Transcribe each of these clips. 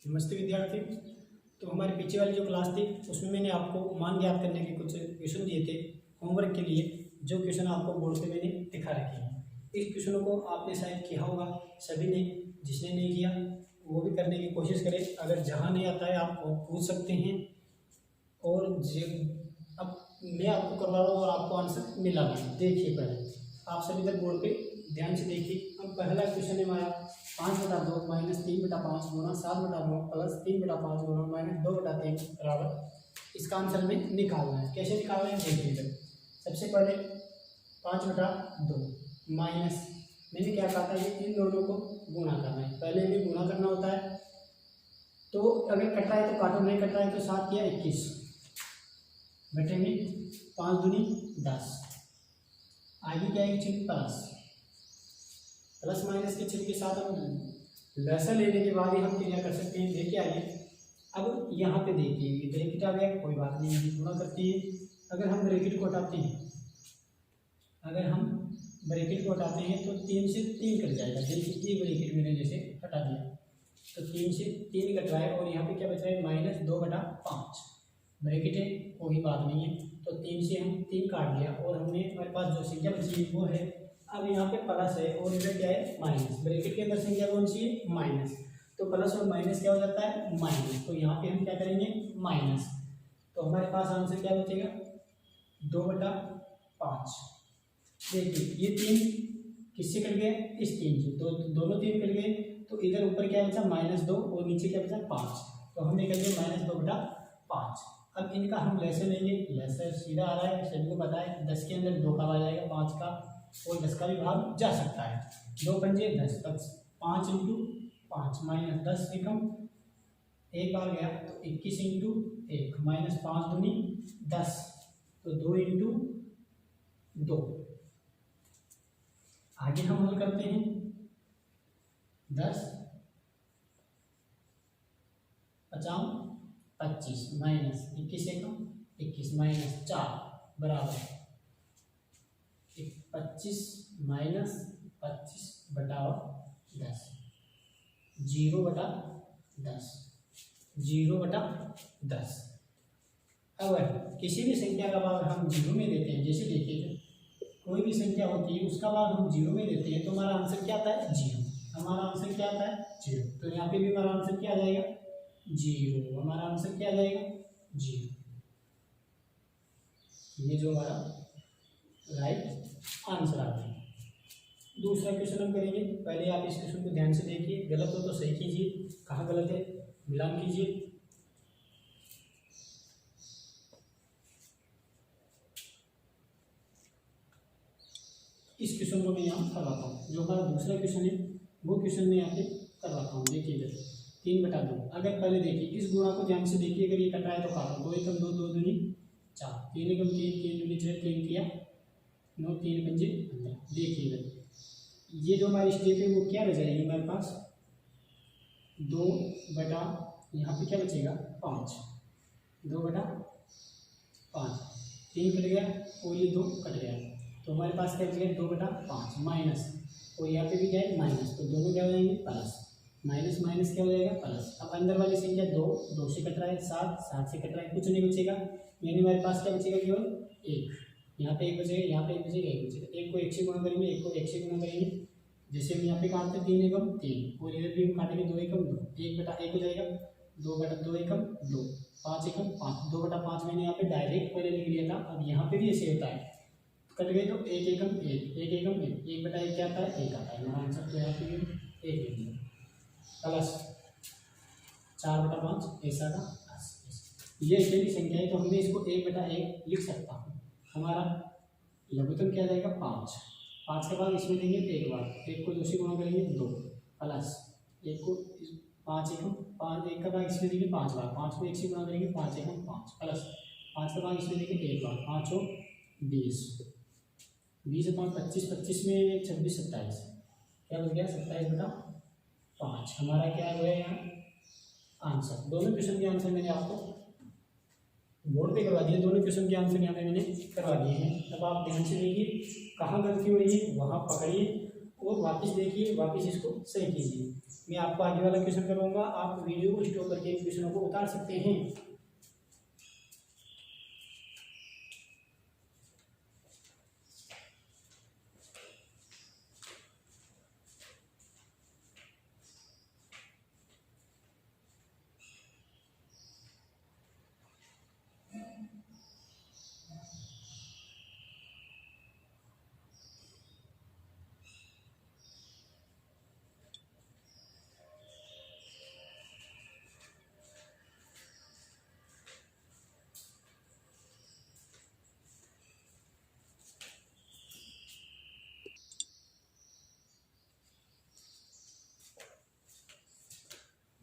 नमस्ते विद्यार्थी। तो हमारी पीछे वाली जो क्लास थी उसमें मैंने आपको मान ज्ञात करने के कुछ क्वेश्चन दिए थे होमवर्क के लिए, जो क्वेश्चन आपको बोर्ड पे मैंने दिखा रखे हैं। इस क्वेश्चनों को आपने शायद किया होगा सभी ने, जिसने नहीं किया वो भी करने की कोशिश करें। अगर जहाँ नहीं आता है आप पूछ सकते हैं, और अब मैं आपको करवा रहा हूँ और आपको आंसर मिला भी। देखिए पहले आप सभी तक बोर्ड पे ध्यान से देखिए। अब पहला क्वेश्चन है हमारा 5/2 माइनस 3/5 गुना 7/9 प्लस 3/5 गुना माइनस 2/3 बराबर। इसका आंसर में निकालना है। कैसे निकालना है देखिए। सबसे पहले 5/2 माइनस, मैंने क्या कहा था, ये इन दोनों को गुणा करना है। पहले भी गुणा करना होता है, तो अगर कट रहा है तो काटो, नहीं कट रहा है तो 7 या 21 बटे में 5 दूनी 10। आगे क्या है, चिन्ह प्लस माइनस के चिन्ह के साथ हम लसा लेने के बाद ही हम क्या कर सकते हैं। देखिए आगे, अब यहाँ पे देखिए ब्रैकेट आ गया, कोई बात नहीं है, गुणा करती है। अगर हम ब्रैकेट को हटाते हैं, तो 3 से 3 कट जाएगा। देखिए ये ब्रैकेट मैंने जैसे हटा दिया तो 3 से 3 कट रहा है, और यहाँ पे क्या बच रहा है, -2/5 ब्रैकेट है, कोई बात नहीं है। तो 3 से हम 3 काट लिया, और हमने हमारे पास जो संख्या बची है वो है, अब यहाँ पे प्लस है और इधर क्या है, माइनस। ब्रैकेट के अंदर संख्या कौन सी है, माइनस। तो प्लस और माइनस क्या हो जाता है, माइनस। तो यहाँ पे हम क्या करेंगे, माइनस। तो हमारे पास आंसर क्या बचेगा, 2/5। देखिए ये 3 किससे कट गए, इस 3 से, तो दोनों 3 कट गए। तो इधर ऊपर क्या बचा, -2, और नीचे क्या बचा, 5। तो हम निकलेंगे -2/5। अब इनका हम लेसन लेंगे। लेसन सीधा आ रहा है, सभी को पता है, 10 के अंदर 2 का आ जाएगा, 5 का, और 10 का भी भाग जा सकता है। 2 पंजे 10, 5 × 5 -10 एकम, एक बार गया तो 21 × 1 -5 दूनी 10, तो 2 × 2। आगे हम हल करते हैं। 10 5 25 -21 एकम 21 -4 बराबर 25 -25/10 0/10। अगर किसी भी संख्या का भाग हम 0 में देते हैं, जैसे देखिए कोई भी संख्या होती है उसका भाग हम 0 में देते हैं, तो हमारा आंसर क्या आता है, 0। हमारा आंसर क्या आता है, 0। तो यहाँ पे भी हमारा आंसर क्या आ जाएगा, 0। हमारा आंसर क्या आ जाएगा, 0। ये जो हमारा राइट आंसर आ गया। दूसरा क्वेश्चन हम करेंगे। पहले आप इस क्वेश्चन को ध्यान से देखिए, गलत हो तो सही कीजिए, कहाँ गलत है मिलान कीजिए। इस क्वेश्चन को मैं यहाँ करवाता हूँ। जो हमारा दूसरा क्वेश्चन है वो क्वेश्चन मैं यहाँ पे करवाता हूँ। देखिए इधर 3/2। अगर पहले देखिए इस गुणा को ध्यान से देखिए, अगर ये कट रहा है तो काटो। 2 एकम 2, 2 दूनी 4, 3 एकम 3, 3 दूनी 6, 3 किया 9, 3 पंजे 15। देखिए इधर ये जो हमारी स्टेप है वो क्या रह जाएगी हमारे पास, 2 बटा, यहाँ पे क्या बचेगा, 5। 2/5, 3 कट गया और ये 2 कट गया, तो हमारे पास क्या बचेगा, 2/5 माइनस, और यहाँ पे भी क्या है, माइनस। तो दोनों क्या हो जाएंगे, प्लस। माइनस माइनस क्या हो जाएगा, प्लस। अब अंदर वाली संख्या 2 से कट रहा है, 7 से कट रहा है, कुछ नहीं बचेगा। यानी हमारे पास क्या बचेगा, केवल 1। यहाँ पे 1 बचेगा, यहाँ पे 1 बचेगा, 1 बचेगा। 1 को 1 से गुणा करेंगे, 1 को 1 से गुणा करेंगे। जैसे हम यहाँ पे काटते हैं 3 एकम 3, और इधर भी हम काटेंगे 2 एकम 2, 1/1 हो जाएगा, 2/2 एकम 2, 5 एकम 5, 2/5 मैंने यहाँ पे डायरेक्ट पहले लिख लिया था। अब यहाँ पे भी ऐसे होता है, कट गए तो 1 एकम 1, 1 एकम 1, 1/1 क्या आता है, 1 आता है। हमारा आंसर तो यहाँ पे 1 लिख दिया, प्लस 4/5 ऐसा था। ये अकेली संख्या है तो हमने इसको 1/1 लिख सकता हूँ। हमारा लघुत्तम क्या जाएगा, 5। 5 का भाग इसमें देंगे 1 बार, 1 को 2 से गुणा करेंगे 2, प्लस 1 को 5 एकम 5, 1 का भाग इसमें देंगे 5 बार, 5 को 1 से गुणा करेंगे 5 एकम 5, प्लस 5 का भाग इसमें देंगे 1 बार, 5 और 20, 20 और 5 25, 25 में 26 27, क्या बच गया, 27/5। हमारा क्या हो गया यहाँ आंसर। दोनों क्वेश्चन के आंसर मैंने आपको बोर्ड पे करवा दिए, दोनों क्वेश्चन के आंसर यहाँ पे मैंने करवा दिए हैं। अब आप ध्यान से देखिए, कहाँ गलती हो रही है वहाँ पकड़िए और वापस देखिए, वापस इसको सही कीजिए। मैं आपको आगे वाला क्वेश्चन करवाऊंगा, आप वीडियो को स्टॉप करके इन क्वेश्चनों को उतार सकते हैं।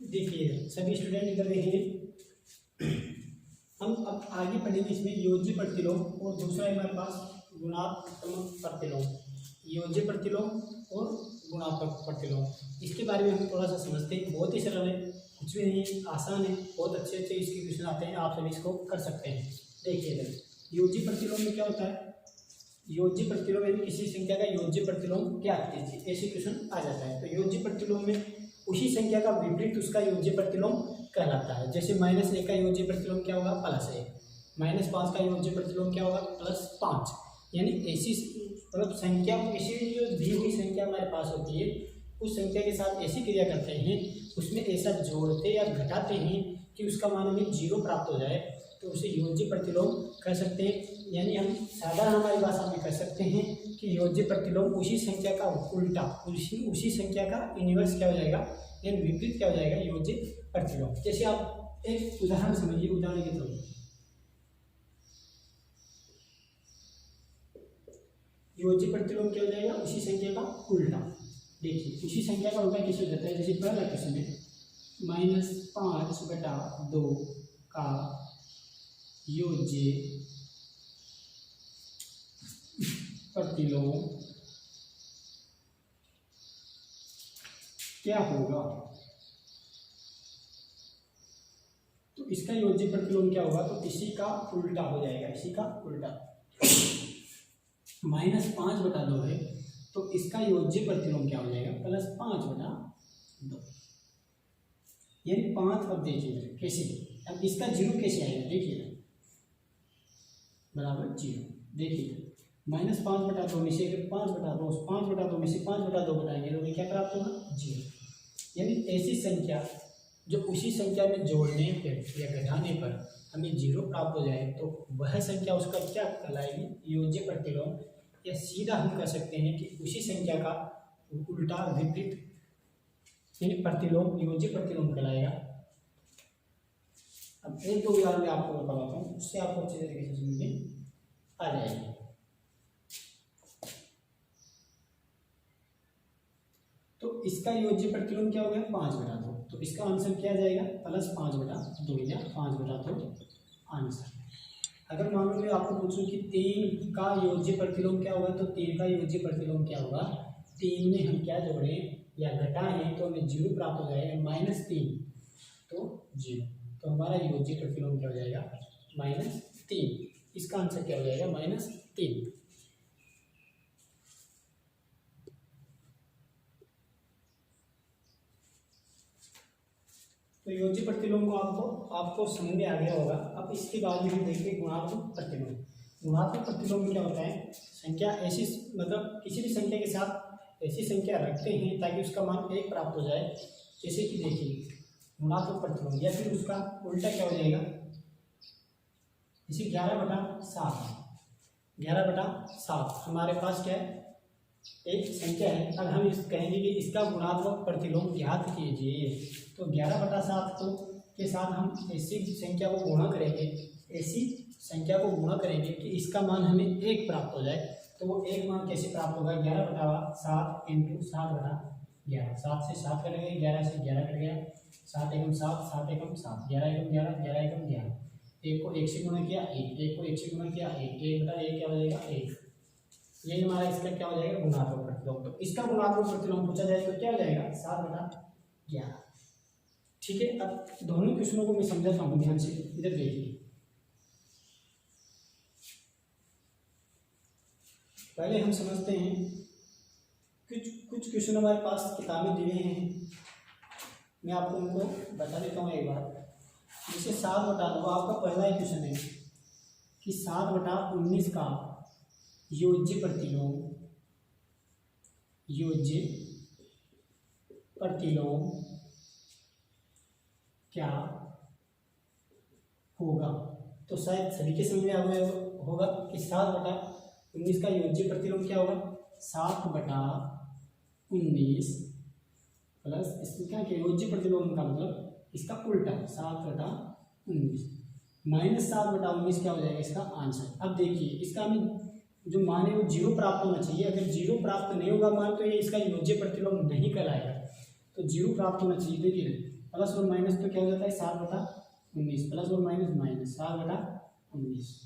देखिए सभी स्टूडेंट इधर देखिए, हम अब आगे पढ़ेंगे इसमें योज्य प्रतिलोम और दूसरा है हमारे पास गुणात्मक प्रतिलोम। योज्य प्रतिलोम और गुणात्मक प्रतिलोम, इसके बारे में हम थोड़ा सा समझते हैं। बहुत ही सरल है, कुछ भी नहीं है, आसान है, बहुत अच्छे अच्छे इसके क्वेश्चन आते हैं, आप सभी इसको कर सकते हैं। देखिए इधर योज्य प्रतिलोम में क्या होता है, योज्य प्रतिलोम यानी किसी संख्या का योज्य प्रतिलोम ज्ञात कीजिए, ऐसे क्वेश्चन आ जाता है। तो योज्य प्रतिलोम में उसी संख्या का विपरीत उसका योज्य प्रतिलोम कहलाता है। जैसे -1 का योज्य प्रतिलोम क्या होगा, +1। -5 का योज्य प्रतिलोम क्या होगा, +5। यानी ऐसी मतलब संख्या, किसी भी जो दी हुई संख्या हमारे पास होती है उस संख्या के साथ ऐसी क्रिया करते हैं, उसमें ऐसा जोड़ते या घटाते हैं कि उसका मान हमें 0 प्राप्त हो जाए, तो उसे योज्य प्रतिलोम कह सकते हैं। यानी हम साधारण हमारी भाषा में कह सकते हैं कि योज्य प्रतिलोम उसी संख्या का उल्टा, उसी संख्या का इनवर्स क्या हो जाएगा, यानी विपरीत क्या हो जाएगा, योज्य प्रतिलोम। जैसे आप एक उदाहरण समझिए, उदाहरण के थ्रू योज्य प्रतिलोम क्या हो जाएगा, उसी संख्या का उल्टा। देखिए उसी संख्या का उल्टा कैसे हो जाता है, जैसे पहला क्वेश्चन है -5/2 का योज्य प्रतिलोम क्या होगा। तो इसका योज्य प्रतिलोम क्या होगा, तो इसी का उल्टा हो जाएगा, इसी का उल्टा। -5/2 है तो इसका योज्य प्रतिलोम क्या हो जाएगा, +5/2। यानी 5, अब देखिए कैसे, अब इसका 0 कैसे आएगा, देखिए बराबर 0। देखिए -5/2 में से 5/2, 5/2 में से 5/2 घटाएंगे तो क्या प्राप्त होगा, 0। यानी ऐसी संख्या जो उसी संख्या में जोड़ने पर या घटाने पर हमें 0 प्राप्त हो जाए, तो वह संख्या उसका क्या कहलाएगी, योज्य प्रतिलोम। या सीधा हम कह सकते हैं कि उसी संख्या का उल्टा, विपरीत, यानी प्रतिलोम, योज्य प्रतिलोम कहलाएगा। अब एक दो उदाहरण मैं आपको बताता हूँ, उससे आपको अच्छे तरीके से समझ में आ जाएगी। तो इसका योज्य प्रतिलोम क्या हो गया, 5/2। तो इसका आंसर क्या आ जाएगा, +5/2 या 5/2 आंसर। अगर मान लो मैं आपको पूछूं कि 3 का योज्य प्रतिलोम क्या होगा, तो 3 का योज्य प्रतिलोम क्या होगा, 3 में हम क्या जोड़ें या घटाएं तो हमें 0 प्राप्त हो जाएगा, -3 तो 0। तो हमारा योज्य प्रतिलोम क्या हो जाएगा, -3। इसका आंसर क्या हो जाएगा, -3। तो योज्य प्रतिलोम को आपको समझ में आ गया होगा। अब इसके बाद में हम देखेंगे गुणात्मक प्रतिलोम। गुणात्मक प्रतिलोम में क्या होता है, संख्या ऐसी, मतलब किसी भी संख्या के साथ ऐसी संख्या रखते हैं ताकि उसका मान 1 प्राप्त हो जाए। जैसे कि देखिए गुणात्मक प्रतिलोम, या फिर उसका उल्टा क्या हो जाएगा, जैसे 11/7। 11/7 हमारे पास क्या है, एक संख्या है। अब हम इस कहेंगे कि इसका गुणात्मक प्रतिलोम ज्ञात कीजिए, तो 11/7 को के साथ हम ऐसी संख्या को गुणा करेंगे, ऐसी संख्या को गुणा करेंगे कि इसका मान हमें 1 प्राप्त हो जाए। तो वो 1 मान कैसे प्राप्त होगा, 11/7 × 7/11। 7 से 7 कटेंगे, 11 से 11 कट गया, 7 एकम 7, 7 एकम 7, 11 एकम 11, 11 एकम 11। 1 को 1 से गुणा किया 1, 1 को 1 से गुणा किया 1, 1/1 क्या हो जाएगा, 1। यही हमारा इसका क्या हो जाएगा, गुणात्मक प्रतिलोम। तो इसका गुणात्मक प्रतिलोम पूछा जाए तो क्या हो जाएगा, 7/11। ठीक है। अब दोनों क्वेश्चनों को मैं समझाता हूँ ध्यान से, इधर देखिए। पहले हम समझते हैं कुछ कुछ क्वेश्चन हमारे पास किताबें दिए हैं, मैं आपको उनको बता देता हूँ एक बार। जैसे 7/9 आपका पहला ही क्वेश्चन है कि 7/19 का योज्य प्रतिलोम क्या होगा। तो शायद सभी के समझ में आ गया होगा कि 7/19 का योज्य प्रतिलोम क्या होगा। 7/19 प्लस इसमें क्या कि योज्य प्रतिलोम का मतलब इसका उल्टा 7/19 माइनस 7/19 क्या हो जाएगा इसका आंसर। अब देखिए इसका हमें जो मान है वो 0 प्राप्त होना चाहिए। अगर 0 प्राप्त नहीं होगा मान तो ये इसका योज्य प्रतिलोम नहीं कहलाएगा। तो 0 प्राप्त होना चाहिए। देखिए प्लस और माइनस तो क्या हो जाता है 7/19 प्लस और माइनस 7/19।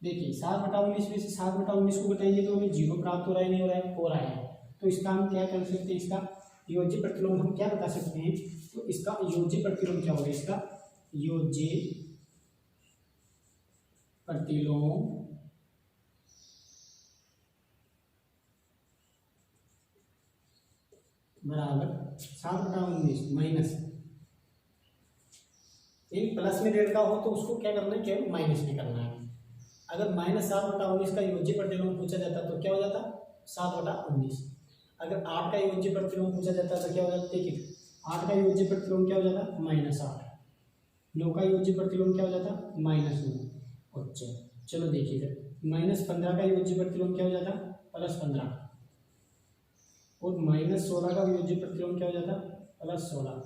देखिए 7/19 में से 7/19 को घटाएंगे तो हमें 0 प्राप्त हो रहा है, नहीं हो रहा है, हो रहा है। तो इसका हम क्या कर सकते हैं, इसका योज्य प्रतिलोम हम क्या बता सकते हैं। तो इसका योज्य प्रतिलोम क्या होगा, इसका योज्य प्रतिलोम बराबर 7/19 माइनस इन प्लस में दे रखा हो तो उसको क्या करना है, केवल माइनस में करना है। अगर माइनस 7/19 का योज्य प्रतिलोम पूछा जाता तो क्या हो जाता 7/19। अगर 8 का योज्य प्रतिलोम पूछा जाता तो क्या हो जाता, देखिए 8 का योज्य प्रतिलोम क्या हो जाता -8। 9 का योज्य प्रतिलोम क्या हो जाता -9। अच्छा चलो देखिए फिर -15 का योज्य प्रतिलोम क्या हो जाता +15 और -16 का योज्य प्रतिलोम क्या हो जाता +16।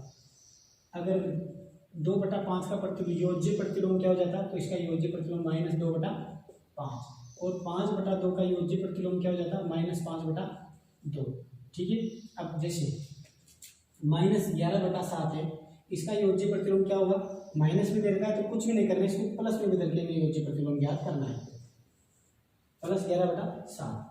अगर 2/5 का योज्य प्रतिलोम क्या हो जाता तो इसका योज्य प्रतिलोम -2/5 और 5/2 का योज्य प्रतिलोम क्या हो जाता -5/2। ठीक है। अब जैसे -11/7 है, इसका योज्य प्रतिलोम क्या होगा, माइनस में दे रखा है तो कुछ भी नहीं करना है, इसको प्लस में बदल के हमें योज्य प्रतिलोम ज्ञात करना है। +11/7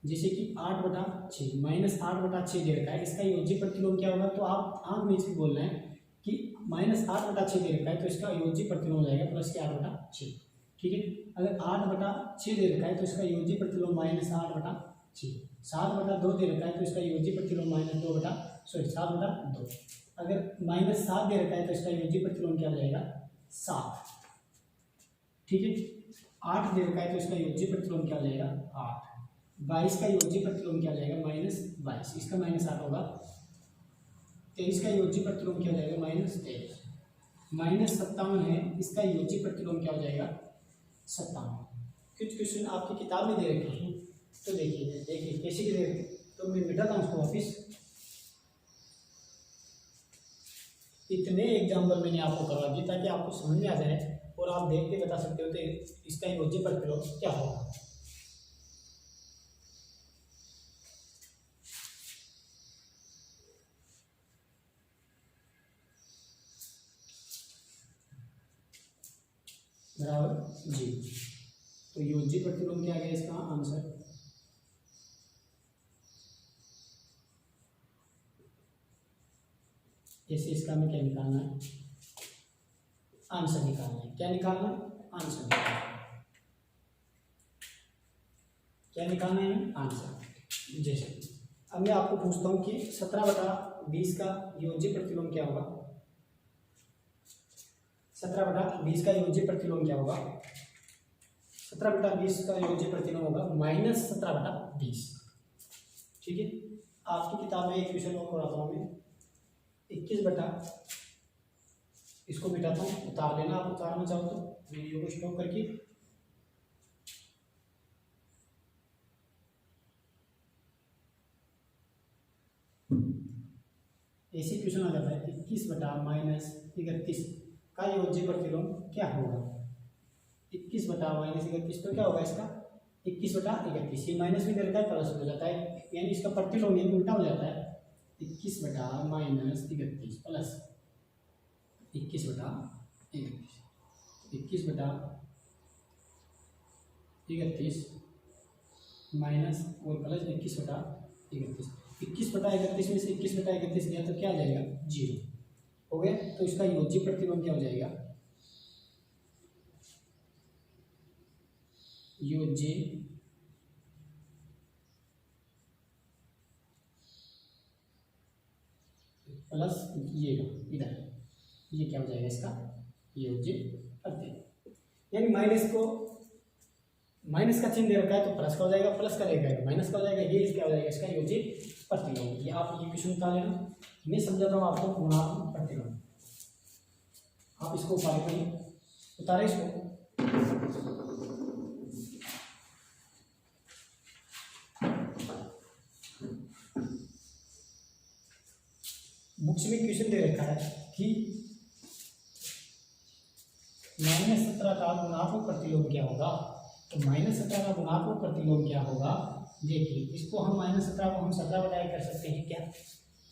जैसे कि 8/6 -8/6 दे रखा है, इसका योज्य प्रतिलोम क्या होगा। तो आप आंख में से बोल रहे हैं कि -8/6 दे रखा है तो इसका योज्य प्रतिलोम हो जाएगा +8/6। ठीक है। अगर 8/6 दे रखा है तो इसका योज्य प्रतिलोम -8/6। 7/2 दे रखा है तो इसका योज्य प्रतिलोम -7/2। अगर -7 दे रखा है तो इसका योज्य प्रतिलोम क्या हो जाएगा 7। ठीक है। 8 दे रखा है तो इसका योज्य प्रतिलोम क्या हो जाएगा 8। 22 का योज्य प्रतिलोम क्या हो जाएगा -22, इसका -8 होगा। 23 का योज्य प्रतिलोम क्या हो जाएगा -23। -57 है, इसका योज्य प्रतिलोम क्या हो जाएगा 57। कुछ क्वेश्चन आपकी किताब में दे रखे हैं तो देखिए कैसे दे रखे, तो मैं मिटाता हूँ उसको वापिस। इतने एग्जाम्पल मैंने आपको करवा दिए ताकि आपको समझ में आ जाए और आप देख के बता सकते हो तो इसका योज्य प्रतिलोम क्या होगा। बराबर जी। तो योज्य प्रतिलोम क्या आ गया इसका आंसर। जैसे इसका हमें क्या निकालना है, आंसर निकालना है। क्या निकालना है, आंसर निकालना है। क्या निकालना है, आंसर। जैसे अब मैं आपको पूछता हूँ कि 17/20 का योज्य प्रतिलोम क्या होगा। 17/20 का योज्य प्रतिलोम क्या होगा। 17/20 का योज्य प्रतिलोम होगा -17/20। ठीक है। आपकी किताब में एक क्वेश्चन और कराता हूँ मैं 21 इसको मिटाता हूँ, उतार लेना आप उतारना चाहो तो वीडियो को स्टॉप करके। ऐसे क्वेश्चन आ जाता है 21/-31 का योज्य प्रतिलोम क्या होगा। 21/-31 तो क्या होगा इसका 21/31। ये माइनस भी दे रखा है प्लस हो जाता है, यानी इसका प्रतिलोम ये उल्टा हो जाता है 21/-31 प्लस 21/31। 21/31 माइनस और प्लस 21/31। 21/31 में से 21/31 गया तो क्या आ जाएगा 0 हो गया। तो इसका योज्य प्रतिलोम क्या हो जाएगा, योज्य प्लस ये इधर, ये क्या हो जाएगा इसका योज्य प्रतिलोम। यानी माइनस का चिन्ह दे रखा है तो प्लस का हो जाएगा, प्लस का देगा माइनस का हो जाएगा, ये क्या हो जाएगा इसका योज्य प्रतिलोम। ये आप ये क्वेश्चन उतार लेना, मैं समझाता हूँ आपको गुणात्मक प्रतिलोम। आप इसको उतारे करिए, उतारे इसको। बुक्स में क्वेश्चन दे रखा है कि -17 का गुणात्मक प्रतिलोम क्या होगा। तो -17 का गुणात्मक प्रतिलोम क्या होगा, देखिए इसको हम -17 को हम 17/1 कर सकते हैं, क्या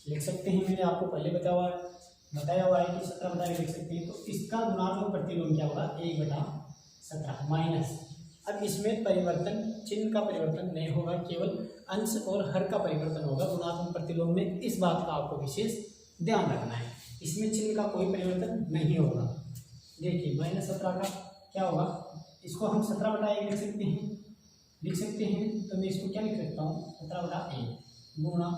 लिख सकते हैं, मैंने आपको पहले बताया हुआ है कि 17/1 लिख सकते हैं। तो इसका गुणात्मक प्रतिलोम क्या होगा 1/17 माइनस। अब इसमें परिवर्तन, चिन्ह का परिवर्तन नहीं होगा, केवल अंश और हर का परिवर्तन होगा गुणात्मक प्रतिलोम में। इस बात का आपको विशेष ध्यान रखना है, इसमें चिन्ह का कोई परिवर्तन नहीं होगा। देखिए -17 का क्या होगा, इसको हम 17/1 लिख सकते हैं। तो मैं इसको क्या लिख सकता हूँ 17/1 गुणा,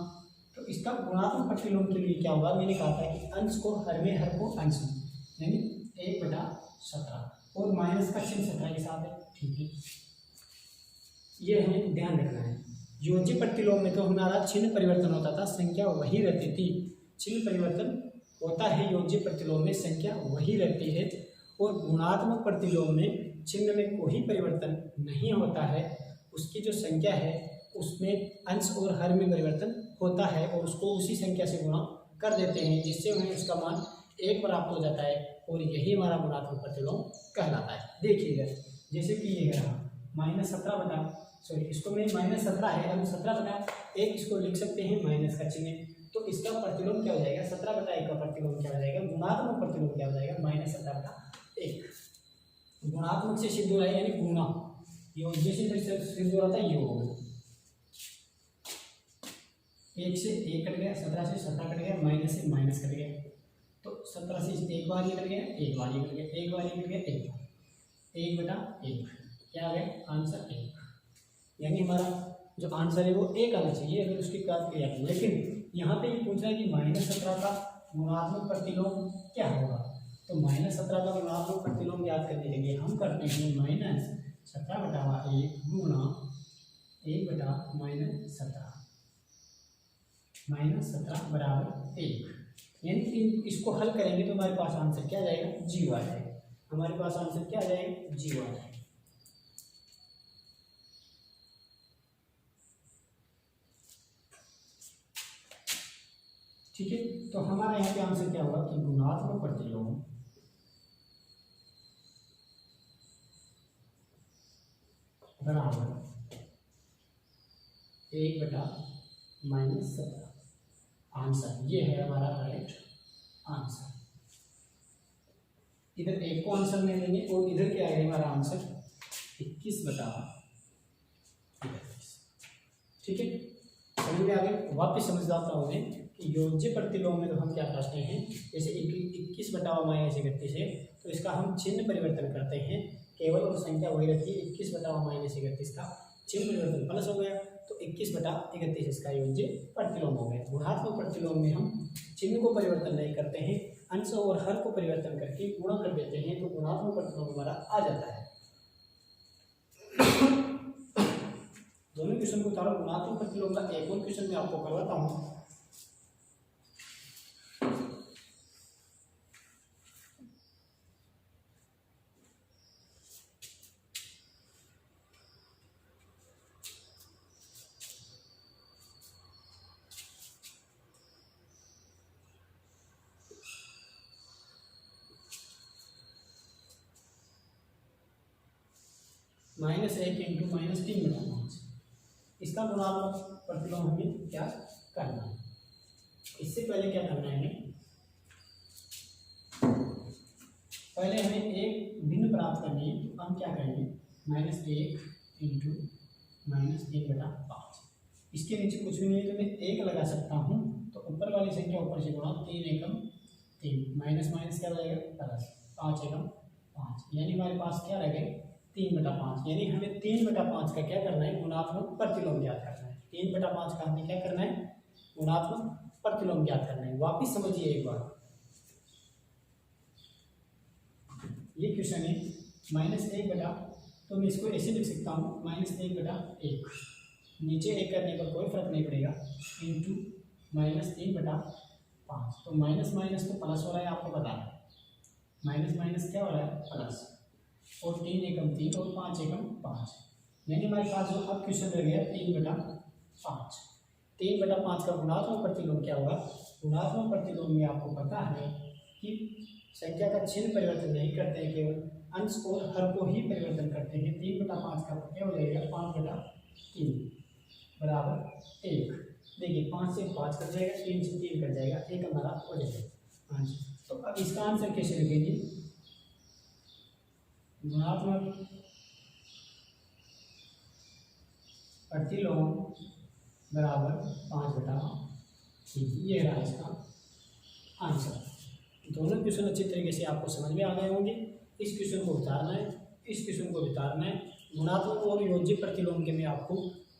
तो इसका गुणात्मक प्रतिलोम के लिए क्या होगा, मैंने कहा था कि अंश को हर में, हर को अंश में, यानी 1/17 और माइनस का चिन्ह 17 के साथ है, ठीक है। ये हमें ध्यान रखना है। योज्य प्रतिलोम में तो हमारा चिन्ह परिवर्तन होता था, संख्या वही रहती थी। चिन्ह परिवर्तन होता है योज्य प्रतिलोम में, संख्या वही रहती है। और गुणात्मक प्रतिलोम में चिन्ह में कोई परिवर्तन नहीं होता है, उसकी जो संख्या है उसमें अंश और हर में परिवर्तन होता है और उसको उसी संख्या से गुणा कर देते हैं, जिससे हमें उसका मान 1 प्राप्त हो जाता है और यही हमारा गुणात्मक प्रतिलोम कहलाता है। देखिएगा जैसे कि ये है इसको मैं -17 है, हम 17/1 इसको लिख सकते हैं माइनस का चिन्ह, तो इसका प्रतिलोम क्या हो जाएगा 17/1 का प्रतिलोम क्या हो जाएगा, गुणात्मक प्रतिलोम क्या हो जाएगा -17/1। गुणात्मक से सिद्ध हो रहा है यानी गुणा, योज्य से सिद्ध हो रहा था योग। 1 से 1 कट गया, 17 से 17 कट गया, माइनस से माइनस कट गया, तो 17 से 1 बार ये कट गया, 1 बार ये कट गया, 1 बार ये कट गया, 1/1 क्या आ गया आंसर 1। यानी हमारा जो आंसर है वो 1 आना चाहिए अगर उसकी बात की जाए। लेकिन यहाँ पे ये पूछ रहा है कि -17 का गुणात्मक प्रतिलोम क्या होगा। तो -17 का गुणात्मक प्रतिलोम याद करने के लिए हम करते हैं -17/1 गुणा 1/-17 -17 = 1। यानी इसको हल करेंगे तो हमारे पास आंसर क्या आ जाएगा 0 आ जाएगा। हमारे पास आंसर क्या आ जाएगा 0 आ जाएगा। ठीक है, तो हमारा यहाँ पे आंसर क्या होगा कि गुणात्मक प्रतिलोम बराबर 1/-17। आंसर ये है हमारा राइट आंसर। इधर 1 को आंसर में लेंगे और इधर क्या है हमारा आंसर 21/31। ठीक है, समझ में आ गया। वापिस समझ जाता हूँ मैं कि योज्य प्रतिलोम में तो हम क्या करते हैं, जैसे 21/-31 है तो इसका हम चिन्ह परिवर्तन करते हैं, केवल और संख्या वही रहती है। 21/-31 का चिन्ह परिवर्तन प्लस हो गया तो 21/31 इसका योज्य प्रतिलोम हो गया। गुणात्मक प्रतिलोम में हम चिन्ह को परिवर्तन नहीं करते हैं, अंश और हर को परिवर्तन करके गुणा कर देते हैं, तो गुणात्मक प्रतिलोम हमारा आ जाता है। दोनों क्वेश्चन को उतारो। गुणात्मक प्रतिलोम का एक और क्वेश्चन मैं आपको करवाता हूँ। -1 × -3/5 इसका गुणात्मक प्रतिलोम हमें क्या करना है। इससे पहले क्या करना है, पहले हमें एक भिन्न प्राप्त करनी है, तो हम क्या करेंगे -1 × -3/5। इसके नीचे कुछ भी नहीं है तो मैं 1 लगा सकता हूँ, तो ऊपर वाली संख्या ऊपर से गुणा 3 एकम 3 माइनस माइनस क्या रहेगा प्लस 5 एकम 5, यानी हमारे पास क्या रह गए 3/5। यानी हमें 3/5 का क्या करना है गुणात्मक प्रतिलोम ज्ञात करना है। 3/5 का हमें क्या करना है गुणात्मक प्रतिलोम ज्ञात करना है। वापिस समझिए एक बार, ये क्वेश्चन है -1 तो मैं इसको ऐसे लिख सकता हूँ -1/1, नीचे एक करने पर कोई फर्क नहीं पड़ेगा, इंटू -3/5। तो माइनस माइनस तो प्लस हो रहा है, आपको पता है माइनस माइनस क्या हो रहा है, प्लस, और 3 एकम 3 और 5 एकम 5, यानी हमारे पास जो अब क्वेश्चन रह गया 3/5। 3/5 का गुणात्मक प्रतिलोम क्या होगा? गुणात्मक प्रतिलोम में आपको पता है कि संख्या का चिन्ह परिवर्तन नहीं करते हैं, केवल अंश और हर को ही परिवर्तन करते हैं। 3/5 का क्या हो जाएगा, 5/3 बराबर 1। देखिए 5 से 5 कट जाएगा, 3 से 3 कट जाएगा, 1 हमारा हो जाएगा आंसर। तो अब इसका आंसर कैसे लिखेंगे? गुणात्मक प्रतिलोम बराबर 5/3, ये रहा इसका आंसर। दोनों क्वेश्चन अच्छी तरीके से आपको समझ में आ गए होंगे। इस क्वेश्चन को उतारना है, इस क्वेश्चन को उतारना है। गुणात्मक और योज्य प्रतिलोम के मैं आपको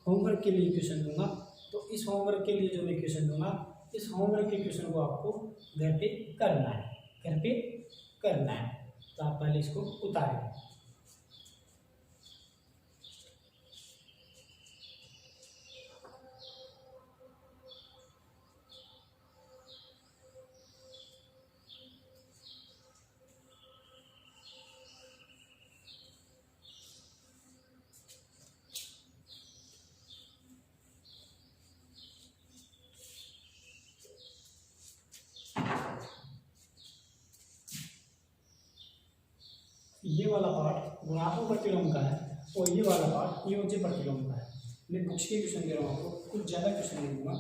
होमवर्क के लिए क्वेश्चन दूंगा, तो इस होमवर्क के लिए जो मैं क्वेश्चन दूंगा, इस होमवर्क के क्वेश्चन को आपको घर पे करना है, घर पे करना है। तो आप पहले इसको उतारें। ये वाला पार्ट गुणात्मक प्रतिलोम का है और ये वाला पार्ट योज्य प्रतिलोम का है। मैं बुक्स के क्वेश्चन दे रहा हूँ आपको, कुछ ज़्यादा क्वेश्चन नहीं दूंगा।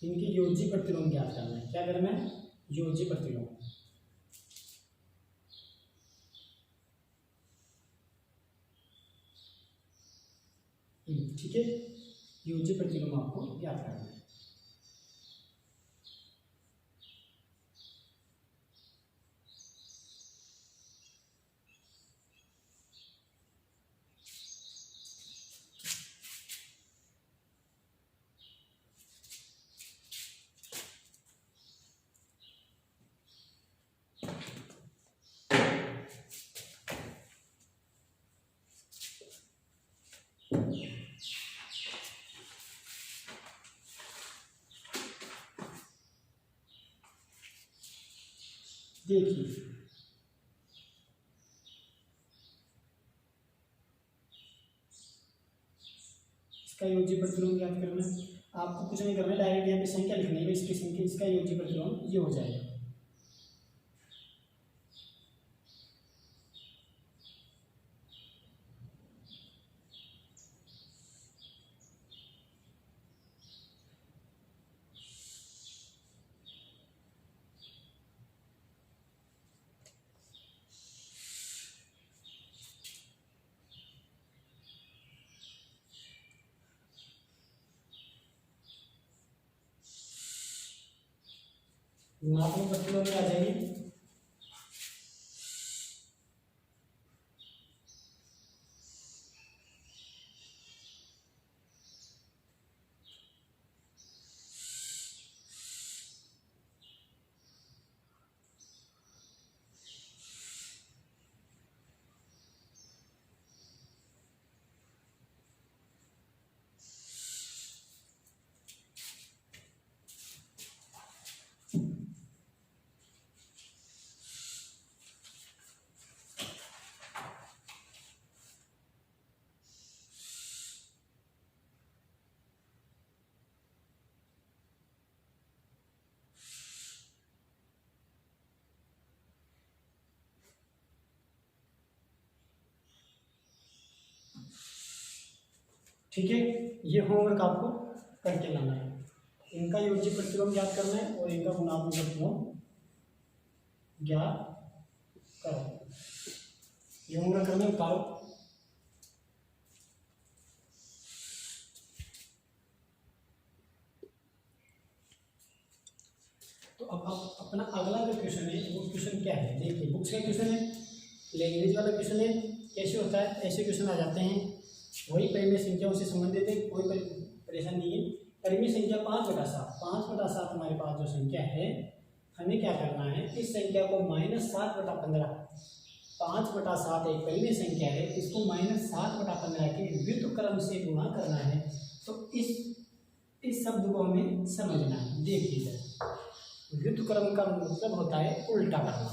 इनकी योज्य प्रतिलोम ज्ञात करना है। क्या करना है? योज्य प्रतिलोम। ठीक है, योज्य प्रतिलोम आपको ज्ञात करना है। देखिए इसका योज्य प्रतिलोम ज्ञात करना है। आपको कुछ नहीं करना है, डायरेक्ट यहाँ पे संख्या लिखनी है, इसकी संख्या, इसका योज्य प्रतिलोम ये हो जाएगा। गुणात्मक प्रतिलोम में आ जाएगी ठीक है। ये होमवर्क आपको करके लाना है। इनका योज्य प्रतिलोम ज्ञात करना है और इनका गुणात्मक प्रतिलोम ज्ञात करो। ये होमवर्क करना है, उतारो। तो अब अपना अगला जो क्वेश्चन है वो क्वेश्चन क्या है? देखिए बुक्स का क्वेश्चन है, लैंग्वेज वाला क्वेश्चन है, कैसे होता है, ऐसे क्वेश्चन आ जाते हैं, वही परिमेय संख्याओं से संबंधित है, कोई परेशानी नहीं है। परिमेय संख्या 5/7, 5/7 हमारे पास जो संख्या है, हमें क्या करना है, इस संख्या को -7/15, 5/7 एक परिमेय संख्या है, इसको -7/15 के व्युत्क्रम से गुणा करना है। तो इस शब्द को हमें समझना है। देखिए व्युत्क्रम का मतलब होता है उल्टा करना।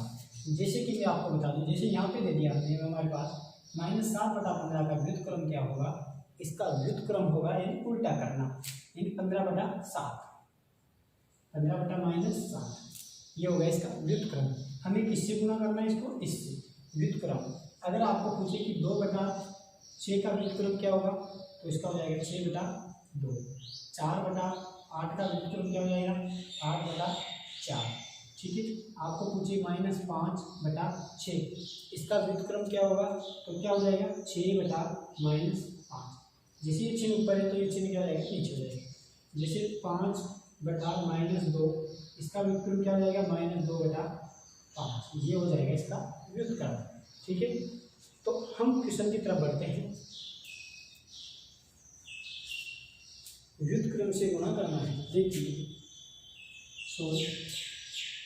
जैसे कि मैं आपको बता दूं, जैसे यहाँ पे दे दिया हमने, हमारे पास -7/15 का व्युत्क्रम क्या होगा, इसका व्युत्क्रम होगा यानी उल्टा करना, यानी 15/7, 15/-7, ये होगा इसका व्युत्क्रम। हमें किससे गुणा करना है इसको, इससे व्युत्क्रम। अगर आपको पूछे कि 2/6 का व्युत्क्रम क्या होगा, तो इसका हो जाएगा 6/2। 4/8 का व्युत्क्रम क्या हो जाएगा, 8/4। ठीक है, आपको पूछे -5/6, इसका व्युत्क्रम क्या होगा, तो क्या हो जाएगा 6/-5। जैसे ये चिन्ह ऊपर है तो ये चिन्ह क्या हो जाएगा, नीचे हो जाएगा। जैसे 5/-2, इसका व्युत्क्रम क्या हो जाएगा, -2/5, ये हो जाएगा इसका व्युत्क्रम। ठीक है, तो हम क्वेश्चन की तरफ बढ़ते हैं। व्युत्क्रम से गुणा करना है। देखिए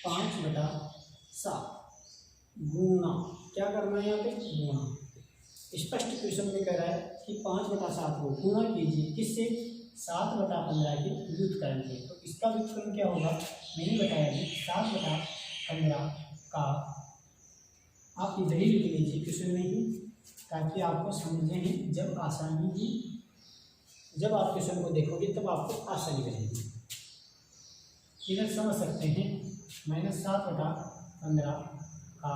5/7 गुणा, क्या करना है यहाँ पे, गुणा। स्पष्ट क्वेश्चन में कह रहा है कि 5/7 को गुणा कीजिए किससे, 7/15 के व्युत्क्रम के। तो इसका व्युत्क्रम क्या होगा, मैंने बताया कि 7/15 का आप इधर ही लिख लीजिए क्वेश्चन में ही, ताकि आपको समझने में जब आसानी ही, जब आप क्वेश्चन को देखोगे तब आपको आसानी रहेगी। इधर समझ सकते हैं, -7/15 का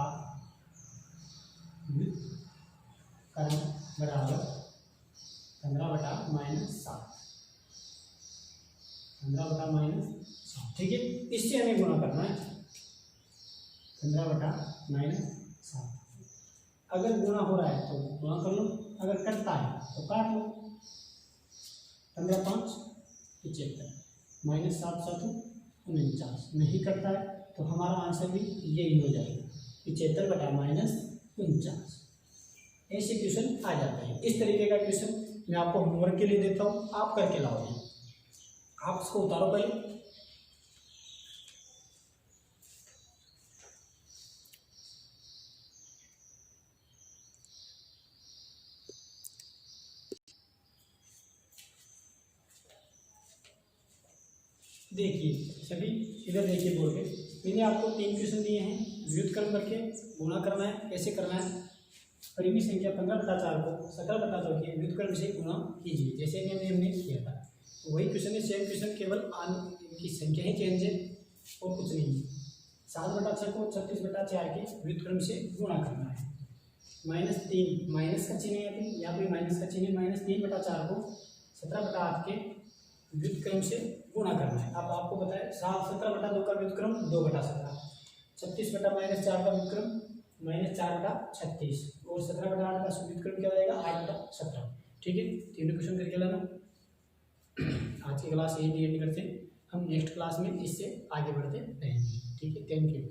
व्युत्क्रम बराबर 15/-7, 15/-7। ठीक है, इससे हमें गुणा करना है, 15/-7। अगर गुणा हो रहा है तो गुणा कर लो, अगर कटता है तो काट लो। 15×5 = 75, -7×7 नहीं कटता है तो हमारा आंसर भी यही हो जाएगा, 75/-49। ऐसे क्वेश्चन आ जाते हैं। इस तरीके का क्वेश्चन मैं आपको होमवर्क के लिए देता हूँ, आप करके लाओगे। आप इसको उतारो पहले। देखिए सभी इधर देखिए बोर्ड पे, मैंने आपको 3 क्वेश्चन दिए हैं। व्युत्क्रम करके गुणा करना है, कैसे करना है, परिमेय संख्या 15/4 को 17/2 के व्युत्क्रम से गुणा कीजिए, जैसे कि हमने किया था। तो वही क्वेश्चन है, सेम क्वेश्चन, केवल की संख्या ही चेंज है और कुछ नहीं। 7/6 को 36/4 के व्युत्क्रम से गुणा करना है। -3 माइनस का चिन्ह है, यहाँ पे माइनस का चिन्ह, -3/4 को 17/8 के व्युत्क्रम से गुणा करना है। अब आपको बताया 17/2 का व्युत्क्रम 2/17, 36/-4 का व्युत्क्रम -4/36 और 17/8 का व्युत्क्रम क्या हो जाएगा, 8/17। ठीक है, तीनों क्वेश्चन करके लाना। आज की क्लास यही एंड करते हैं, हम नेक्स्ट क्लास में इससे आगे बढ़ते रहेंगे। ठीक है, थैंक यू।